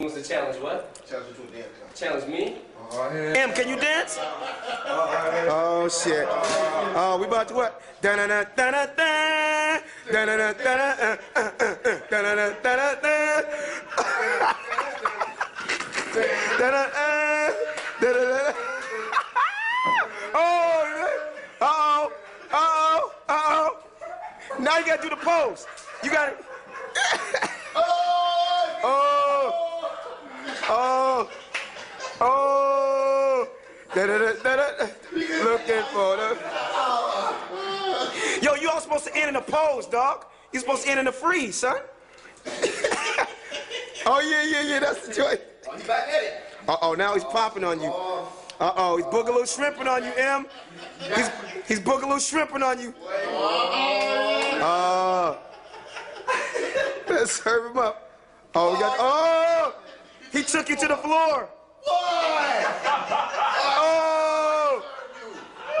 What's the challenge? What? Challenge you to a dance. Challenge me? M, can you dance? Oh shit. Oh, we about to what? Da da da da da da da da da da da da da da da. Oh, uh-oh. Now you gotta do the pose. You gotta. Looking for the. Yo, you all supposed to end in a pose, dog. You supposed to end in a freeze, son. Oh yeah, that's the joint. Oh, you back at it. Uh-oh, now he's popping on you. Uh-oh, he's boogaloo shrimping on you, M. He's boogaloo shrimping on you. Let's serve him up. Oh, we got. Oh, he took you to the floor.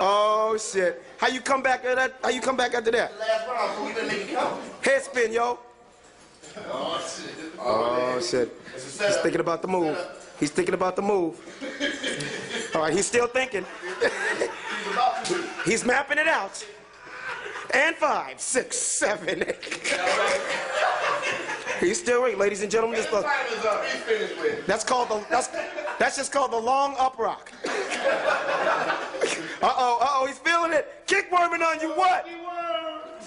Oh shit. How you come back after that? How you come back after that? Last round, so we didn't make it count. Head spin, yo. Oh shit. Oh shit. He's thinking about the move. He's thinking about the move. All right, he's still thinking. He's mapping it out. And 5, 6, 7, 8. He's still waiting, ladies and gentlemen. His time is up. He's finished with. That's just called the long up rock. Uh-oh, he's feeling it. Kick worming on you, what?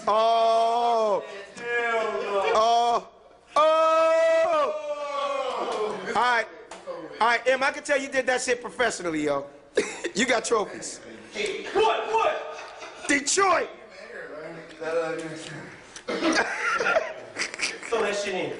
Oh. All right, M, I can tell you did that shit professionally, yo. You got trophies. What? Detroit. Throw that shit in.